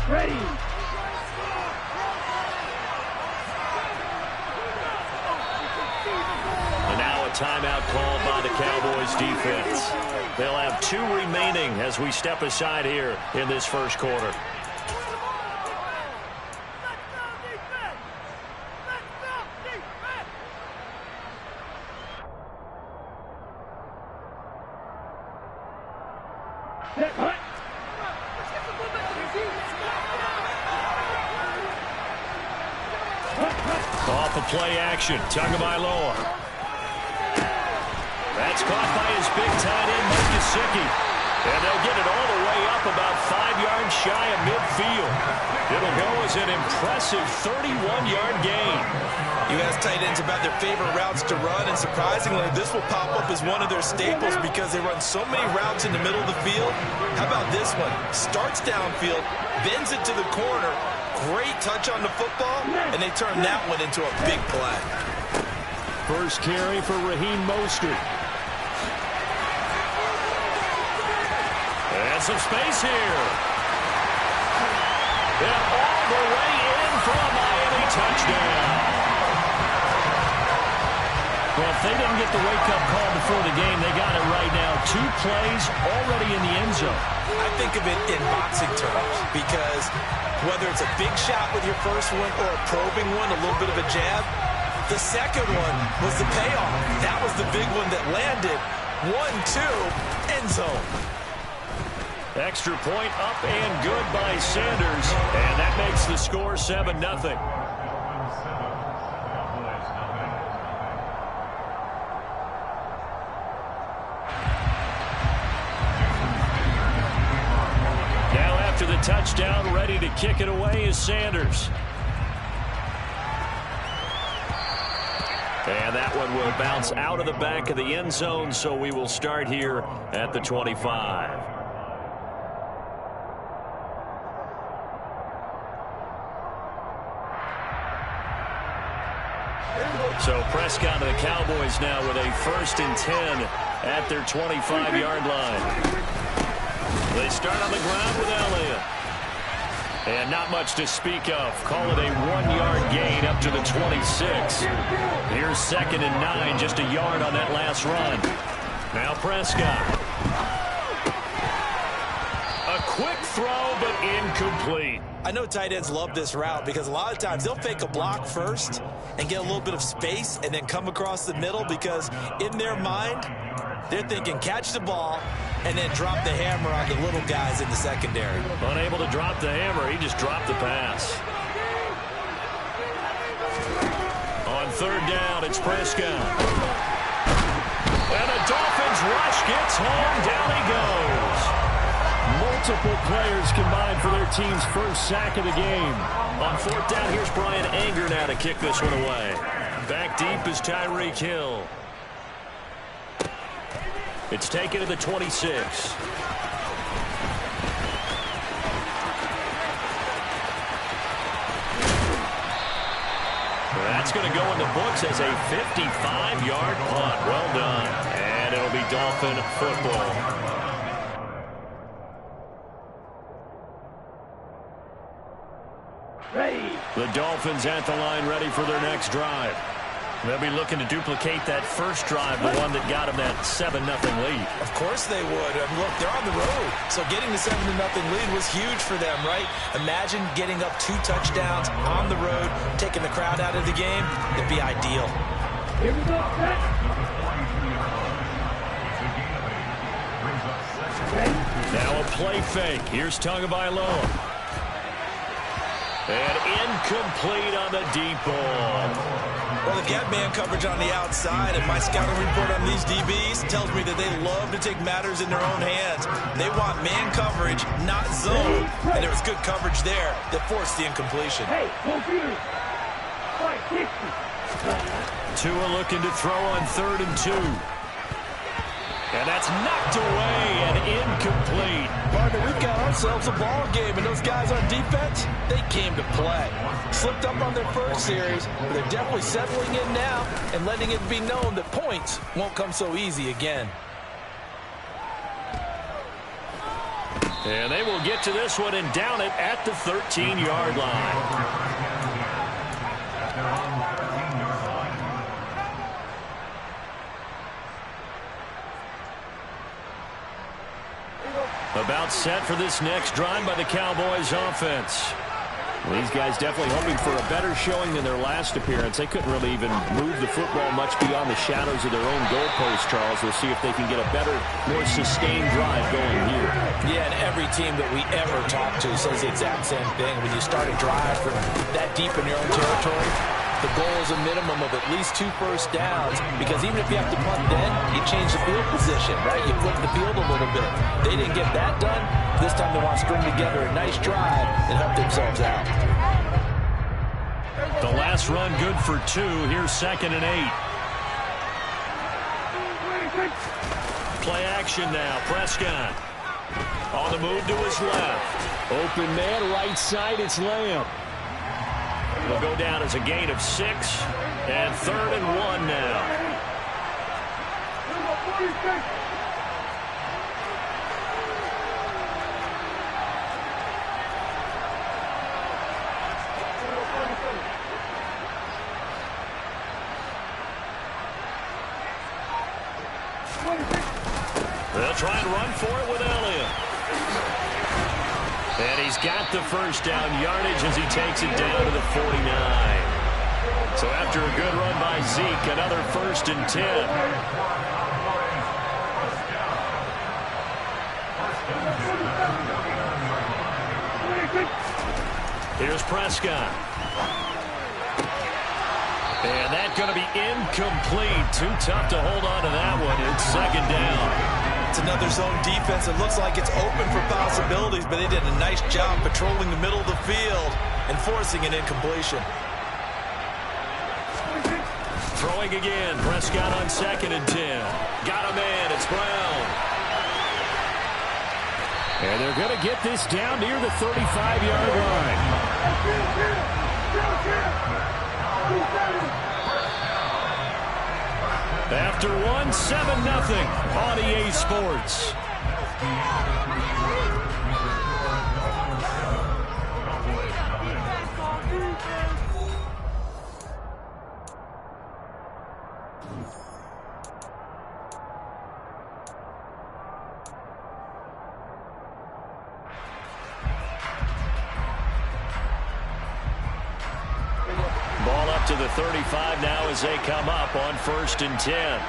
Ready. And now a timeout called by the Cowboys defense. They'll have 2 remaining as we step aside here in this first quarter. Off of play action, Tagovailoa. That's caught by his big tight end, Mike Gesicki. And they'll get it all the way up about 5 yards shy of midfield. It'll go as an impressive 31-yard gain. You ask tight ends about their favorite routes to run, and surprisingly, this will pop up as one of their staples because they run so many routes in the middle of the field. How about this one? Starts downfield, bends it to the corner, great touch on the football, and they turn that one into a big play. First carry for Raheem Mostert. And some space here. And all the way in for a Miami touchdown. Well, if they didn't get the wake-up call before the game, they got it right now. 2 plays already in the end zone. I think of it in boxing terms because whether it's a big shot with your first one or a probing one, a little bit of a jab, the second one was the payoff. That was the big one that landed. 1-2, end zone. Extra point up and good by Sanders. And that makes the score 7-0. Now after the touchdown, ready to kick it away is Sanders. And that one will bounce out of the back of the end zone, so we will start here at the 25. So Prescott and the Cowboys now with a 1st and 10 at their 25-yard line. They start on the ground with Elliott. And not much to speak of. Call it a 1-yard gain up to the 26. Here's 2nd and 9, just a yard on that last run. Now Prescott. A quick throw, but incomplete. I know tight ends love this route because a lot of times they'll fake a block first and get a little bit of space and then come across the middle because in their mind, they're thinking catch the ball and then drop the hammer on the little guys in the secondary. Unable to drop the hammer, he just dropped the pass. On 3rd down, it's Prescott. And the Dolphins rush gets home, down he goes. Multiple players combined for their team's first sack of the game. On 4th down, here's Brian Anger now to kick this one away. Back deep is Tyreek Hill. It's taken to the 26. That's going to go in the books as a 55-yard punt. Well done. And it'll be Dolphin football. Ready. The Dolphins at the line ready for their next drive. They'll be looking to duplicate that first drive, the one that got them that 7-0 lead. Of course they would. I mean, look, they're on the road. So getting the 7-0 lead was huge for them, right? Imagine getting up 2 touchdowns on the road, taking the crowd out of the game. It'd be ideal. Here we go. Now a play fake. Here's Tagovailoa. And incomplete on the deep ball. Well, they've got man coverage on the outside, and my scouting report on these DBs tells me that they love to take matters in their own hands. They want man coverage, not zone, and there was good coverage there that forced the incompletion. Hey, Tua looking to throw on 3rd and 2. And that's knocked away and incomplete. Partner, we've got ourselves a ball game, and those guys on defense, they came to play. Slipped up on their first series, but they're definitely settling in now and letting it be known that points won't come so easy again. And they will get to this one and down it at the 13-yard line. About set for this next drive by the Cowboys offense. Well, these guys definitely hoping for a better showing than their last appearance. They couldn't really even move the football much beyond the shadows of their own goalpost, Charles. We'll see if they can get a better, more sustained drive going here. Yeah, and every team that we ever talk to says the exact same thing. When you start a drive from that deep in your own territory, the goal is a minimum of at least 2 first downs, because even if you have to punt then, you change the field position, right? You flip the field a little bit. They didn't get that done. This time they want to string together a nice drive and help themselves out. The last run good for 2. Here's 2nd and 8. Play action now. Prescott on the move to his left. Open man, right side, it's Lamb. Will go down as a gain of 6, and 3rd and 1 now. They'll try and run for it with Elliott. And he's got the first down yardage as he takes it down to the 49. So after a good run by Zeke, another 1st and 10. Here's Prescott. And that's going to be incomplete. Too tough to hold on to that one. It's 2nd down. It's another zone defense. It looks like it's open for possibilities, but they did a nice job patrolling the middle of the field and forcing an incompletion. Throwing again. Prescott on 2nd and 10. Got a man. It's Brown. And they're going to get this down near the 35-yard line. After 1, 7-0 on EA Sports. Ball up to the 35 now as they come up on 1st and 10.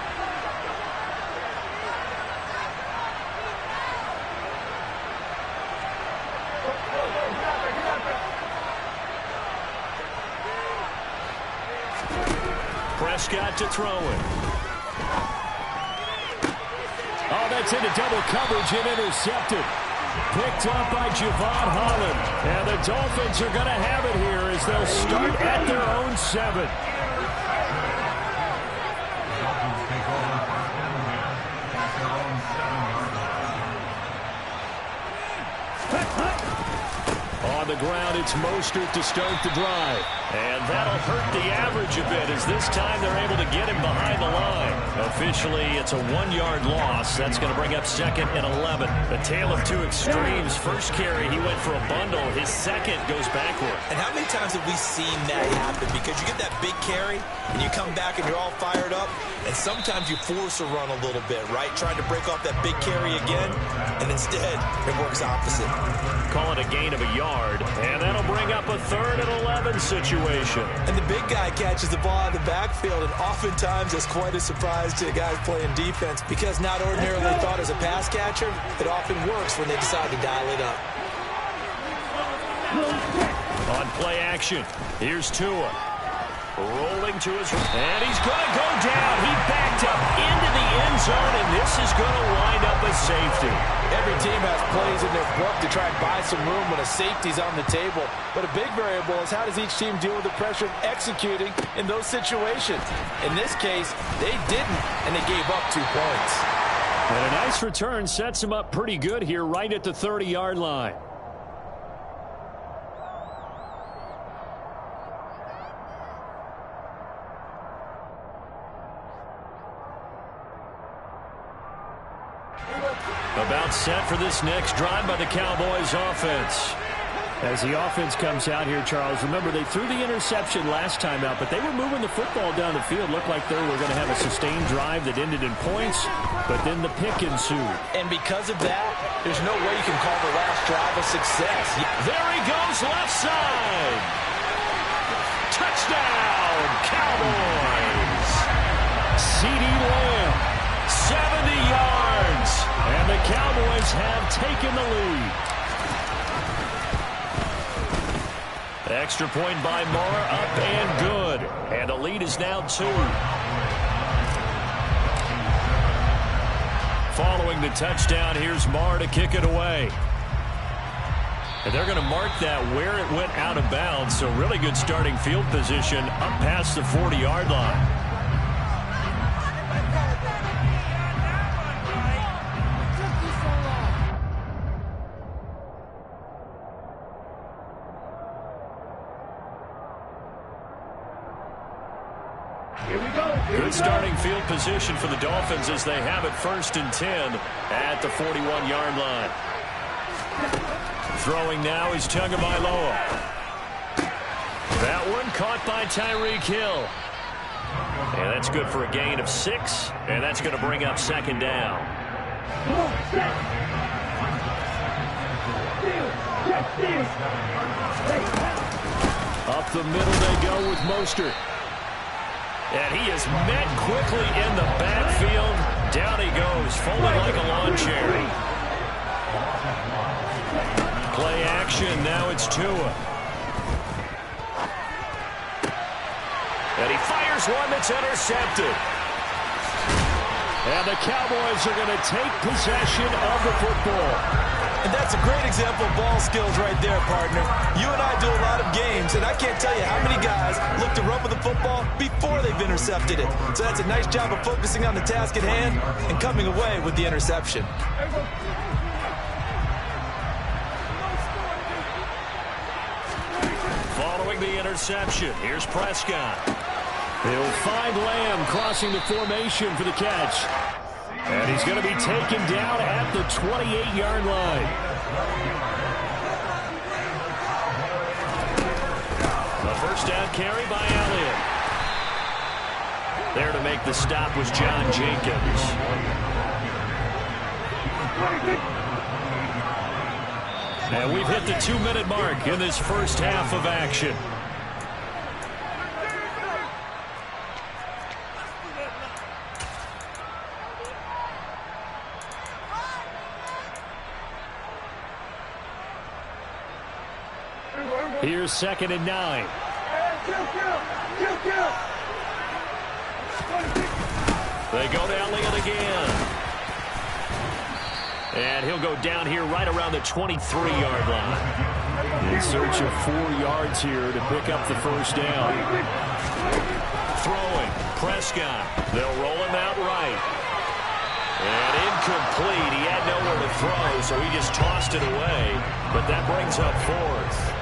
Prescott to throw it. Oh, that's into double coverage and intercepted. Picked up by Javon Holland. And the Dolphins are going to have it here as they'll start at their own 7. On the ground, it's Mostert to start the drive. And that'll hurt the average a bit as this time they're able to get him behind the line. Officially, it's a 1-yard loss. That's going to bring up 2nd and 11. A tale of 2 extremes. First carry, he went for a bundle. His second goes backward. And how many times have we seen that happen? Because you get that big carry, and you come back and you're all fired up, and sometimes you force a run a little bit, right? Trying to break off that big carry again, and instead it works opposite. Call it a gain of a yard, and that'll bring up a 3rd and 11 situation. And the big guy catches the ball out of the backfield, and oftentimes it's quite a surprise to the guys playing defense, because not ordinarily thought as a pass catcher, it often works when they decide to dial it up. On play action, here's Tua. Rolling to his right, and he's going to go down. He backed up into the end zone, and this is going to wind up a safety. Every team has plays in their book to try and buy some room when a safety's on the table. But a big variable is how does each team deal with the pressure of executing in those situations. In this case, they didn't, and they gave up 2 points. And a nice return sets him up pretty good here right at the 30-yard line. About set for this next drive by the Cowboys offense. As the offense comes out here, Charles, remember they threw the interception last time out, but they were moving the football down the field. Looked like they were going to have a sustained drive that ended in points, but then the pick ensued. And because of that, there's no way you can call the last drive a success. There he goes, left side. Touchdown, Cowboys. CeeDee Lamb, 70 yards, and the Cowboys have taken the lead. Extra point by Moore, up and good. And the lead is now 2. Following the touchdown, here's Moore to kick it away. And they're going to mark that where it went out of bounds, so really good starting field position up past the 40-yard line. Good starting field position for the Dolphins as they have it 1st and 10 at the 41-yard line. Throwing now is Tagovailoa. That one caught by Tyreek Hill. And that's good for a gain of 6, and that's going to bring up 2nd down. Up the middle they go with Mostert. And he is met quickly in the backfield. Down he goes, folded like a lawn chair. Play action, now it's Tua. And he fires one that's intercepted. And the Cowboys are going to take possession of the football. And that's a great example of ball skills right there, partner. You and I do a lot of games, and I can't tell you how many guys look to run with the football before they've intercepted it. So that's a nice job of focusing on the task at hand and coming away with the interception. Following the interception, here's Prescott. They'll find Lamb crossing the formation for the catch. And he's going to be taken down at the 28-yard line. The first down carry by Elliott. There to make the stop was John Jenkins. And we've hit the 2-minute mark in this first half of action. Here's 2nd and 9. They go to Elliott again. And he'll go down here right around the 23-yard line. In search of 4 yards here to pick up the first down. Throwing, Prescott. They'll roll him out right. And incomplete. He had nowhere to throw, so he just tossed it away. But that brings up 4th.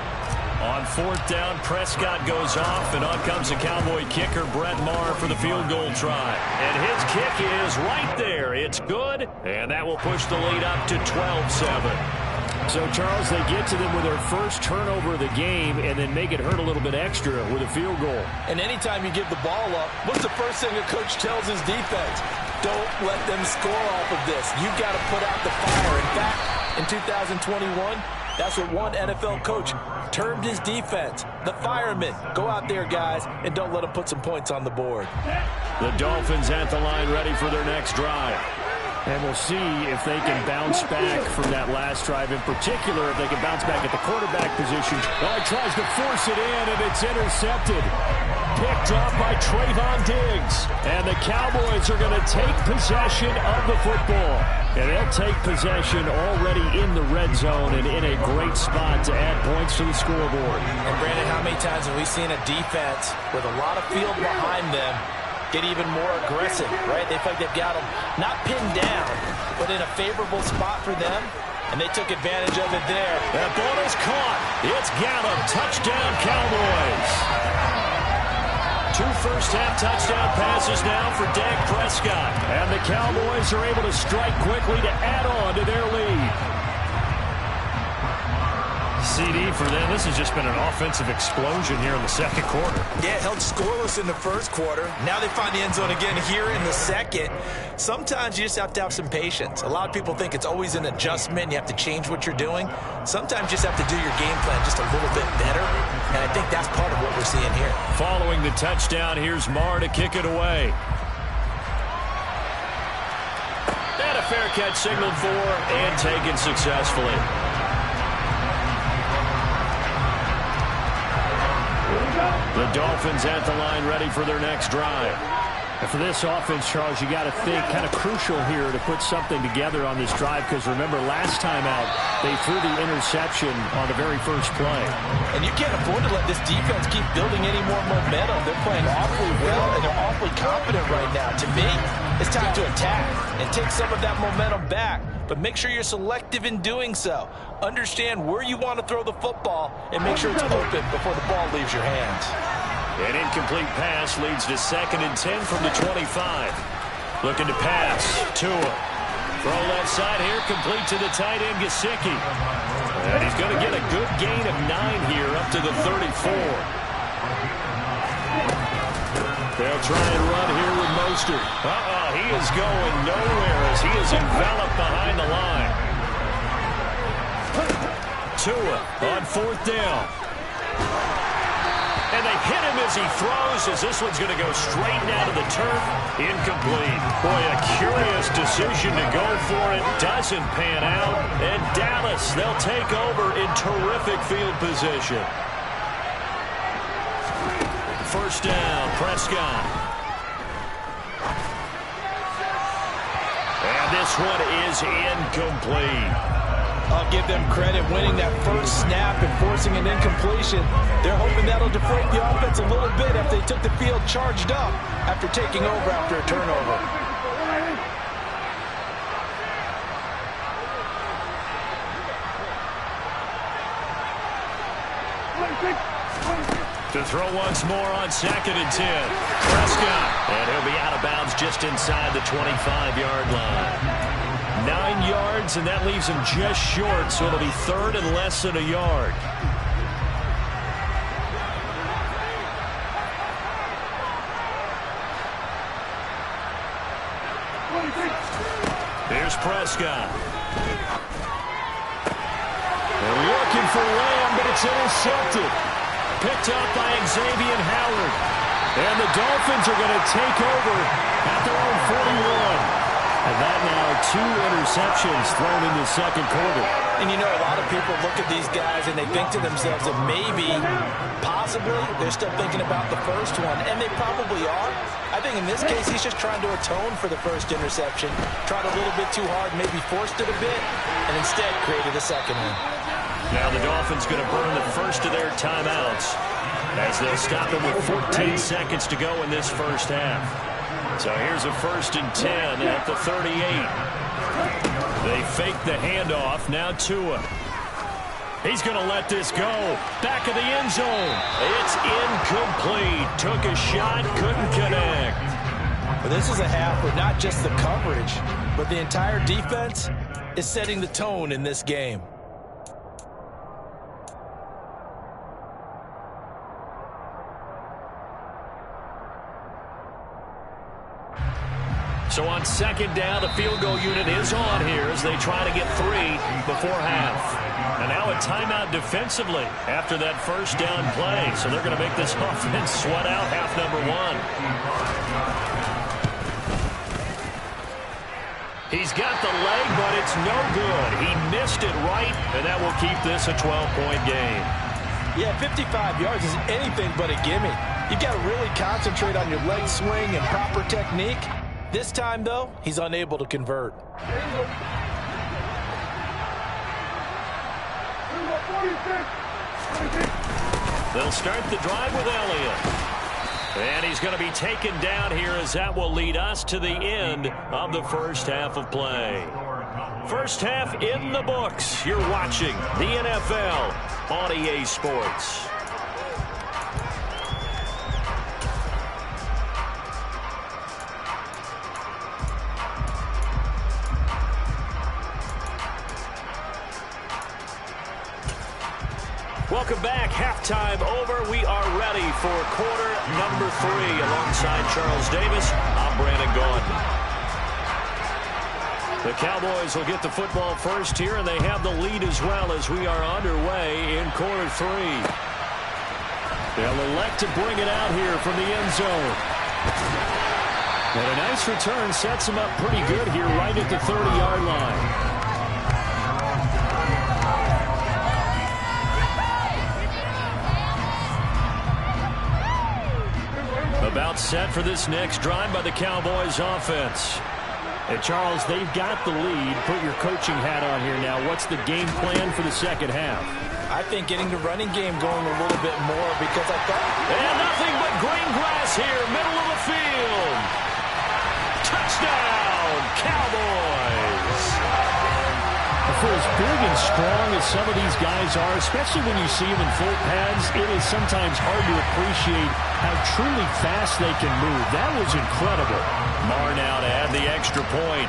On 4th down, Prescott goes off, and on comes the Cowboy kicker, Brett Maher, for the field goal try. And his kick is right there. It's good, and that will push the lead up to 12-7. So, Charles, they get to them with their first turnover of the game and then make it hurt a little bit extra with a field goal. And anytime you give the ball up, what's the first thing a coach tells his defense? Don't let them score off of this. You've got to put out the fire. In fact, in 2021, that's what one NFL coach termed his defense. The firemen. Go out there, guys, and don't let them put some points on the board. The Dolphins at the line ready for their next drive. And we'll see if they can bounce back from that last drive. In particular, if they can bounce back at the quarterback position. Oh, he tries to force it in, and it's intercepted. Picked off by Trayvon Diggs. And the Cowboys are going to take possession of the football. And they'll take possession already in the red zone and in a great spot to add points to the scoreboard. And, Brandon, how many times have we seen a defense with a lot of field behind them get even more aggressive, right? They feel like they've got them not pinned down, but in a favorable spot for them, and they took advantage of it there. That ball is caught. It's Gallup. Touchdown, Cowboys. 2 first-half touchdown passes now for Dak Prescott. And the Cowboys are able to strike quickly to add on to their CD for them. This has just been an offensive explosion here in the second quarter. Yeah, held scoreless in the first quarter. Now they find the end zone again here in the second. Sometimes you just have to have some patience. A lot of people think it's always an adjustment. You have to change what you're doing. Sometimes you just have to do your game plan just a little bit better, and I think that's part of what we're seeing here. Following the touchdown, here's Marr to kick it away. And a fair catch signaled for and taken successfully. The Dolphins at the line, ready for their next drive. And for this offense, Charles, you got to think kind of crucial here to put something together on this drive, because remember, last time out, they threw the interception on the very first play. And you can't afford to let this defense keep building any more momentum. They're playing awfully well, and they're awfully confident right now. To me, it's time to attack and take some of that momentum back, but make sure you're selective in doing so. Understand where you want to throw the football and make sure it's open before the ball leaves your hands. An incomplete pass leads to 2nd and 10 from the 25. Looking to pass. Tua. Throw left side here, complete to the tight end, Gesicki. And he's going to get a good gain of 9 here up to the 34. They'll try and run here with Mostert. He is going nowhere as he is enveloped behind the line. Tua on 4th down. And they hit him as he throws, as this one's going to go straight down to the turf. Incomplete. Boy, a curious decision to go for it. Doesn't pan out. And Dallas, they'll take over in terrific field position. First down, Prescott. And this one is incomplete. I'll give them credit winning that first snap and forcing an incompletion. They're hoping that'll deflate the offense a little bit if they took the field charged up after taking over after a turnover. To throw once more on 2nd and 10. Prescott. And he'll be out of bounds just inside the 25-yard line. 9 yards, and that leaves him just short, so it'll be 3rd and less than a yard. Here's Prescott. They're looking for Lamb, but it's intercepted. Picked up by Xavier Howard. And the Dolphins are going to take over at their own 41. And that now 2 interceptions thrown in the second quarter. And you know, a lot of people look at these guys and they think to themselves that maybe, possibly, they're still thinking about the first one. And they probably are. I think in this case, he's just trying to atone for the first interception. Tried a little bit too hard, maybe forced it a bit, and instead created a second one. Now the Dolphins going to burn the first of their timeouts as they'll stop him with 14 seconds to go in this first half. So here's a 1st and 10 at the 38. They fake the handoff. Now Tua. He's going to let this go. Back of the end zone. It's incomplete. Took a shot, couldn't connect. But this is a half where not just the coverage, but the entire defense is setting the tone in this game. So on 2nd down, the field goal unit is on here as they try to get 3 before half. And now a timeout defensively after that first down play. So they're going to make this offense sweat out half number 1. He's got the leg, but it's no good. He missed it right, and that will keep this a 12-point game. Yeah, 55 yards is anything but a gimme. You've got to really concentrate on your leg swing and proper technique. This time, though, he's unable to convert. They'll start the drive with Elliott. And he's going to be taken down here as that will lead us to the end of the first half of play. First half in the books. You're watching the NFL on EA Sports. Welcome back. Halftime over. We are ready for quarter number 3. Alongside Charles Davis, I'm Brandon Gaudin. The Cowboys will get the football first here, and they have the lead as well as we are underway in quarter 3. They'll elect to bring it out here from the end zone. And a nice return sets them up pretty good here right at the 30-yard line. About set for this next drive by the Cowboys offense. And Charles, they've got the lead. Put your coaching hat on here now. What's the game plan for the second half? I think getting the running game going a little bit more because I thought... And nothing but green grass here, middle of the field. Touchdown, Cowboys. For as big and strong as some of these guys are, especially when you see them in full pads, it is sometimes hard to appreciate how truly fast they can move. That was incredible. Marr now to add the extra point.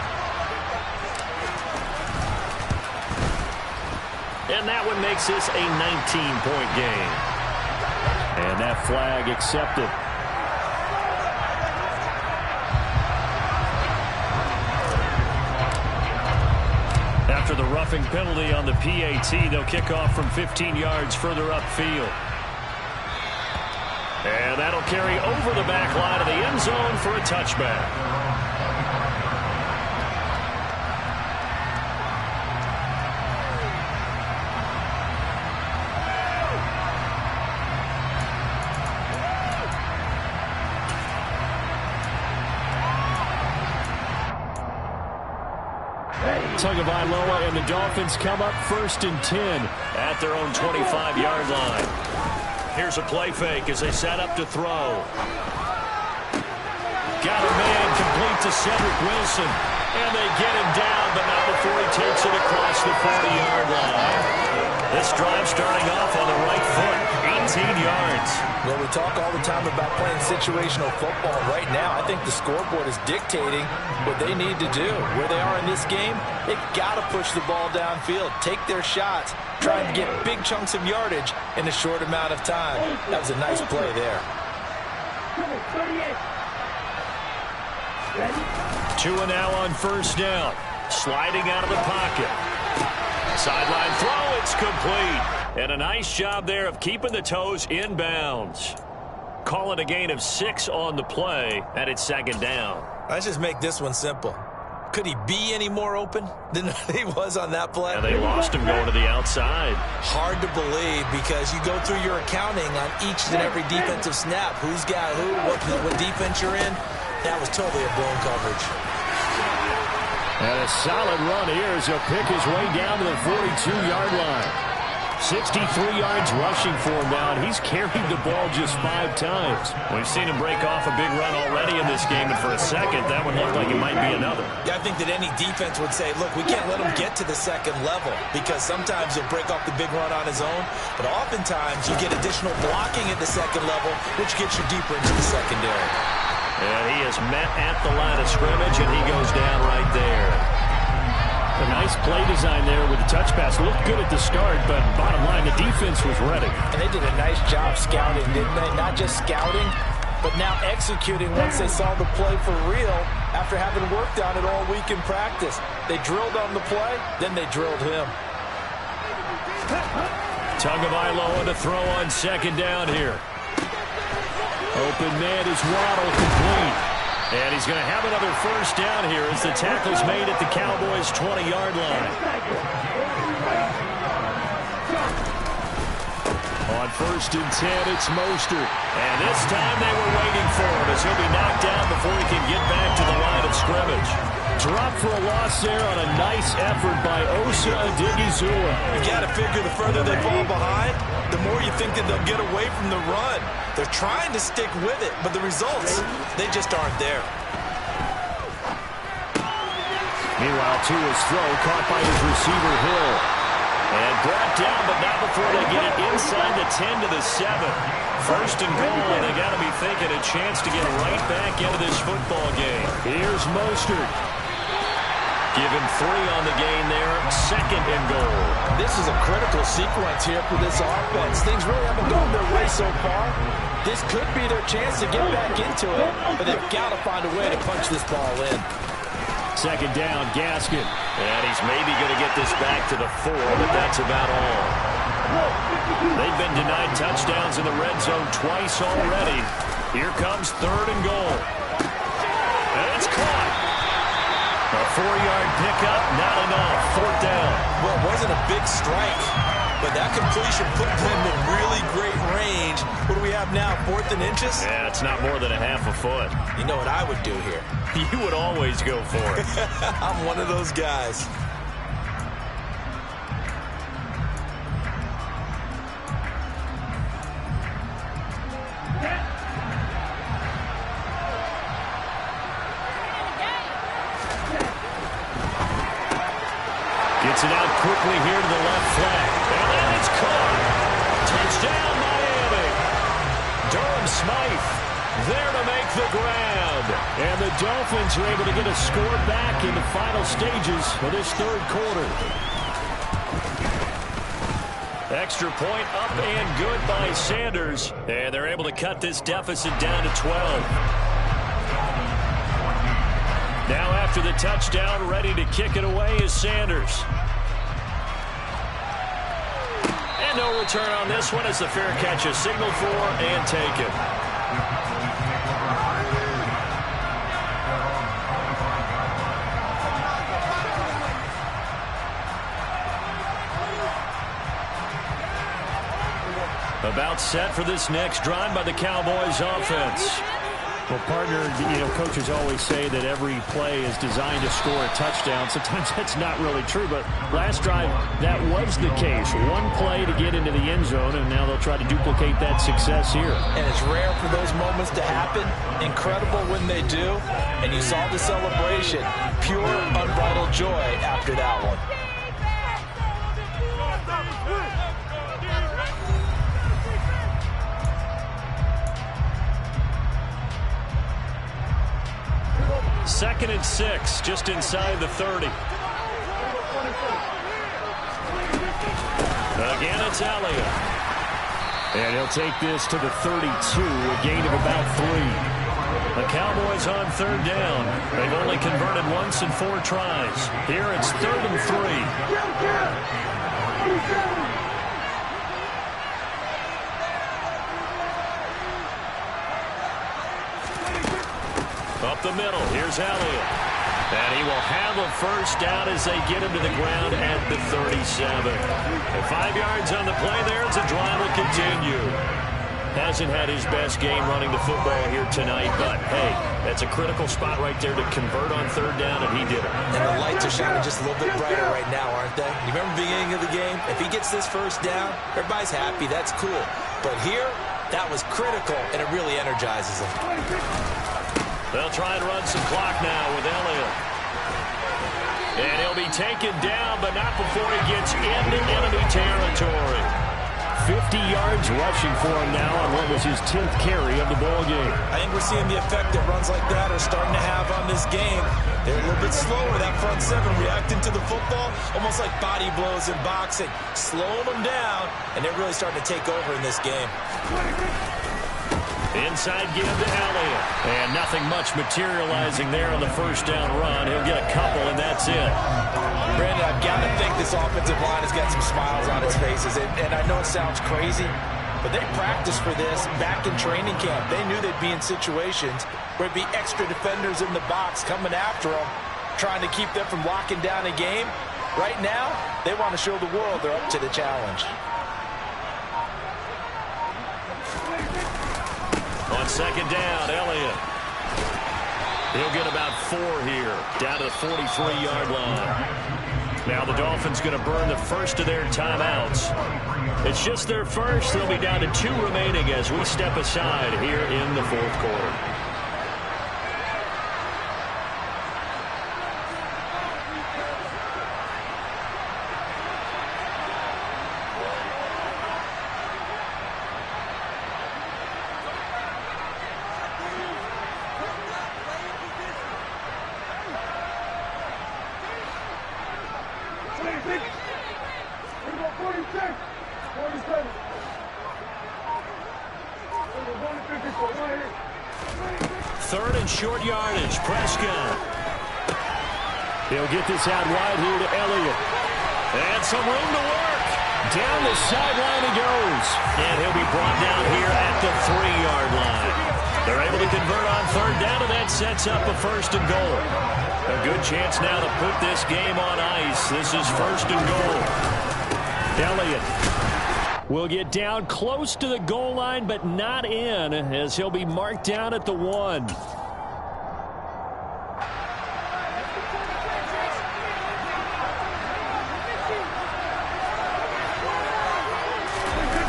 And that one makes this a 19-point game. And that flag accepted. After the roughing penalty on the PAT, they'll kick off from 15 yards further upfield. And that'll carry over the back line of the end zone for a touchback. Tagovailoa and the Dolphins come up 1st and 10 at their own 25-yard line. Here's a play fake as they set up to throw. Got a man complete to Cedric Wilson. And they get him down, but not before he takes it across the 40-yard line. This drive starting off on the right foot, 18 yards. Well, we talk all the time about playing situational football. Right now, I think the scoreboard is dictating what they need to do. Where they are in this game, they've got to push the ball downfield, take their shots, trying to get big chunks of yardage in a short amount of time. That was a nice play there. 2 now on 1st down. Sliding out of the pocket. Sideline throw, it's complete. And a nice job there of keeping the toes in bounds. Call it a gain of 6 on the play, and it's 2nd down. Let's just make this one simple. Could he be any more open than he was on that play? And they lost him going to the outside. Hard to believe because you go through your accounting on each and every defensive snap. Who's got who, what defense you're in. That was totally a blown coverage. And a solid run here as he'll pick his way down to the 42-yard line. 63 yards rushing for him now, and he's carried the ball just 5 times. We've seen him break off a big run already in this game, and for a second, that one looked like it might be another. Yeah, I think that any defense would say, look, we can't let him get to the second level because sometimes he'll break off the big run on his own, but oftentimes you get additional blocking at the second level, which gets you deeper into the secondary. And he is met at the line of scrimmage, and he goes down right there. A nice play design there with the touch pass. Looked good at the start, but bottom line, the defense was ready. And they did a nice job scouting, didn't they? Not just scouting, but now executing once they saw the play for real after having worked on it all week in practice. They drilled on the play, then they drilled him. Tagovailoa to throw on 2nd down here. Open man is Waddle, complete. And he's going to have another 1st down here as the tackle's made at the Cowboys' 20-yard line. On 1st and 10, it's Mostert. And this time they were waiting for him as he'll be knocked down before he can get back to the line of scrimmage. Drop for a loss there on a nice effort by Osa Odighizuwa. You got to figure the further they fall behind, the more you think that they'll get away from the run. They're trying to stick with it, but the results, they just aren't there. Meanwhile, Tua's throw caught by his receiver, Hill. And brought down, but not before they get it inside the 10 to the 7. 1st and goal, and they got to be thinking a chance to get right back into this football game. Here's Mostert. Give him 3 on the gain there. 2nd and goal. this is a critical sequence here for this offense. Things really haven't gone their way so far. This could be their chance to get back into it, but they've got to find a way to punch this ball in. Second down, Gaskin. And he's maybe going to get this back to the 4, but that's about all. They've been denied touchdowns in the red zone twice already. Here comes 3rd and goal. And it's caught. A 4-yard pickup, not enough. 4th down. Well, it wasn't a big strike, but that completion put them in really great range. What do we have now, 4th and inches? Yeah, it's not more than a half a foot. You know what I would do here? You would always go for it. I'm one of those guys. Gets it out quickly here to the left flank. And then it's caught. Touchdown, Miami. Durham Smythe there to make the grab. And the Dolphins are able to get a score back in the final stages of this 3rd quarter. Extra point up and good by Sanders. And they're able to cut this deficit down to 12. Now after the touchdown, ready to kick it away is Sanders. And no return on this one as the fair catch is signaled for and taken. About set for this next drive by the Cowboys offense. Well, partner, coaches always say that every play is designed to score a touchdown. Sometimes that's not really true, but last drive, that was the case. One play to get into the end zone, and now they'll try to duplicate that success here. And it's rare for those moments to happen. Incredible when they do. And you saw the celebration. Pure, unbridled joy after that one. Second and 6, just inside the 30. Again, it's Elliott. And he'll take this to the 32, a gain of about 3. The Cowboys on 3rd down. They've only converted once in 4 tries. Here it's 3rd and 3. Up the middle, here's Elliott. And he will have a first down as they get him to the ground at the 37. And 5 yards on the play there as the drive will continue. Hasn't had his best game running the football here tonight, but hey, that's a critical spot right there to convert on 3rd down, and he did it. And the lights are shining just a little bit brighter right now, aren't they? You remember the beginning of the game? If he gets this first down, everybody's happy. That's cool. But here, that was critical, and it really energizes him. They'll try and run some clock now with Elliott. And he'll be taken down, but not before he gets into enemy territory. 50 yards rushing for him now on what was his 10th carry of the ball game. I think we're seeing the effect that runs like that are starting to have on this game. They're a little bit slower, that front 7 reacting to the football, almost like body blows in boxing. Slowing them down, and they're really starting to take over in this game. Inside give to Elliott. And nothing much materializing there on the first down run. He'll get a couple, and that's it. Brandon, I've got to think this offensive line has got some smiles on its faces. And I know it sounds crazy, but they practiced for this back in training camp. They knew they'd be in situations where there'd be extra defenders in the box coming after them, trying to keep them from locking down a game. Right now, they want to show the world they're up to the challenge. On second down, Elliott. He'll get about 4 here, down to the 43-yard line. Now the Dolphins going to burn the first of their timeouts. It's just their first. They'll be down to 2 remaining as we step aside here in the 4th quarter. Third and short yardage. Prescott. He'll get this out wide here to Elliott. And some room to work. Down the sideline he goes. And he'll be brought down here at the 3-yard line. They're able to convert on third down, and that sets up a first and goal. A good chance now to put this game on ice. This is first and goal. Elliott will get down close to the goal line, but not in, as he'll be marked down at the 1.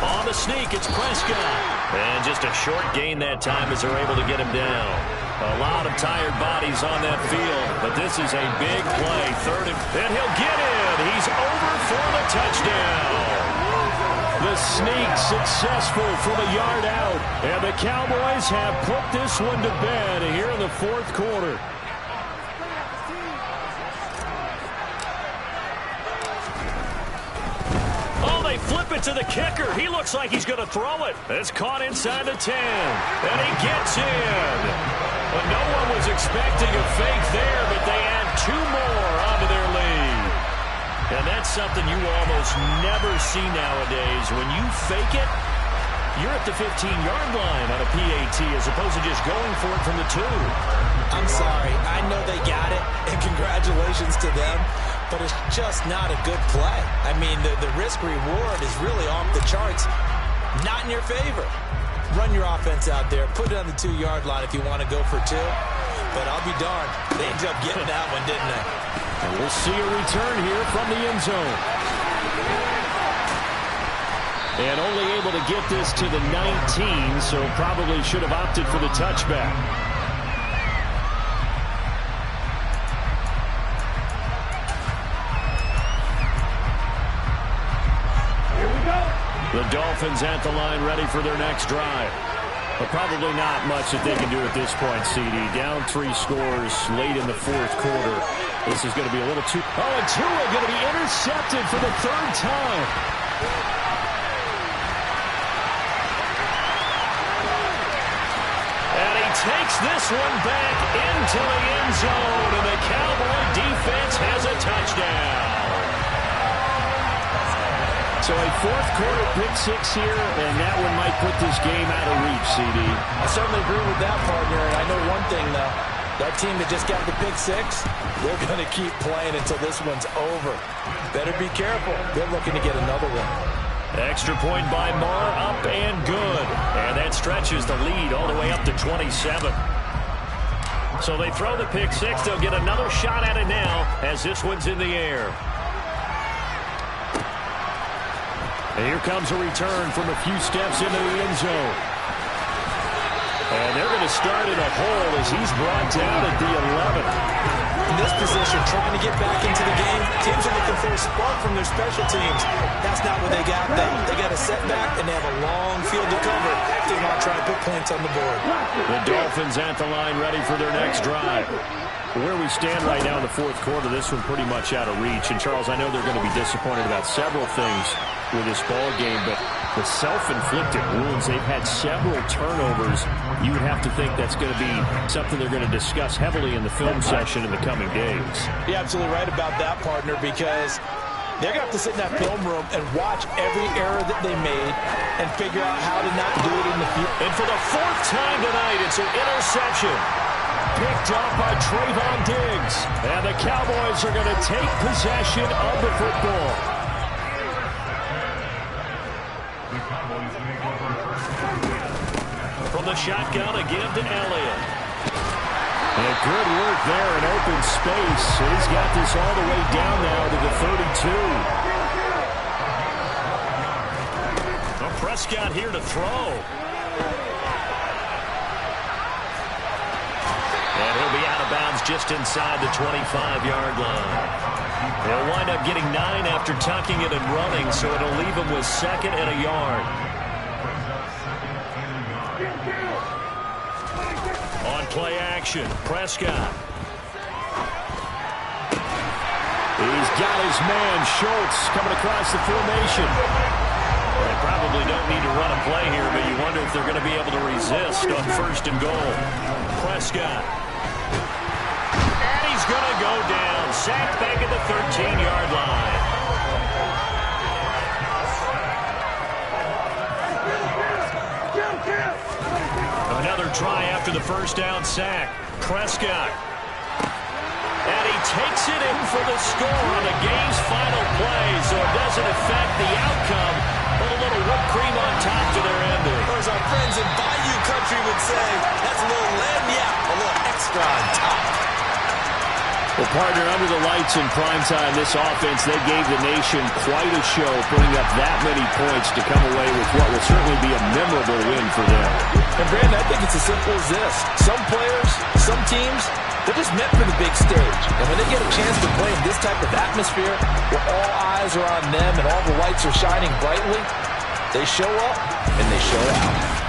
On the sneak, it's Prescott. And just a short gain that time as they're able to get him down. A lot of tired bodies on that field, but this is a big play. Third and he'll get in. He's over for the touchdown. The sneak successful from a yard out. And the Cowboys have put this one to bed here in the fourth quarter. Oh, they flip it to the kicker. He looks like he's going to throw it. It's caught inside the 10. And he gets in. Well, no one was expecting a fake there, but they add 2 more onto their lead. And that's something you almost never see nowadays. When you fake it, you're at the 15-yard line on a PAT as opposed to just going for it from the 2. I'm sorry. I know they got it, and congratulations to them, but it's just not a good play. I mean, the risk-reward is really off the charts. Not in your favor. Run your offense out there. Put it on the 2-yard line if you want to go for 2. But I'll be darned. They ended up getting that one, didn't they? And we'll see a return here from the end zone. And only able to get this to the 19, so probably should have opted for the touchback. The Dolphins at the line, ready for their next drive. But probably not much that they can do at this point, CD. Down 3 scores late in the fourth quarter. This is going to be a little too... Oh, and Tua going to be intercepted for the 3rd time. And he takes this one back into the end zone, and the Cowboy defense has a touchdown. So a fourth quarter pick-6 here, and that one might put this game out of reach, CD. I certainly agree with that, partner. And I know one thing, though. That team that just got the pick-6, they're going to keep playing until this one's over. Better be careful. They're looking to get another one. Extra point by Marr, up and good. And that stretches the lead all the way up to 27. So they throw the pick-6. They'll get another shot at it now as this one's in the air. And here comes a return from a few steps into the end zone. And they're going to start in a hole as he's brought down at the 11. In this position, trying to get back into the game, teams are looking for a spark from their special teams. That's not what they got. They got a setback, and they have a long field to cover. They want to try to put points on the board. The Dolphins at the line, ready for their next drive. Where we stand right now in the fourth quarter, this one pretty much out of reach. And, Charles, I know they're going to be disappointed about several things with this ball game, but the self-inflicted wounds, they've had several turnovers. You would have to think that's going to be something they're going to discuss heavily in the film session in the coming days. You're absolutely right about that, partner, because they're going to have to sit in that film room and watch every error that they made and figure out how to not do it in the field. And for the 4th time tonight, it's an interception. Picked up by Trayvon Diggs. And the Cowboys are going to take possession of the football. From the shotgun, a give to Elliott. And good work there in open space. He's got this all the way down now to the 32. Well, Prescott here to throw. And he'll be out of bounds just inside the 25-yard line. They'll wind up getting 9 after tucking it and running, so it'll leave him with 2nd and a yard. On play action, Prescott. He's got his man, Schultz, coming across the formation. They probably don't need to run a play here, but you wonder if they're going to be able to resist on 1st and goal. Prescott. And he's going to go down. Sacked back at the 13-yard line. Another try after the first down sack. Prescott. And he takes it in for the score on the game's final play, so it doesn't affect the outcome, but a little whipped cream on top to their ending. Or as our friends in Bayou Country would say, that's a little lagniappe, a little extra on top. Well, partner, under the lights in primetime, this offense, they gave the nation quite a show, putting up that many points to come away with what will certainly be a memorable win for them. And Brandon, I think it's as simple as this. Some players, some teams, they're just meant for the big stage. And when they get a chance to play in this type of atmosphere, where all eyes are on them and all the lights are shining brightly, they show up and they show out.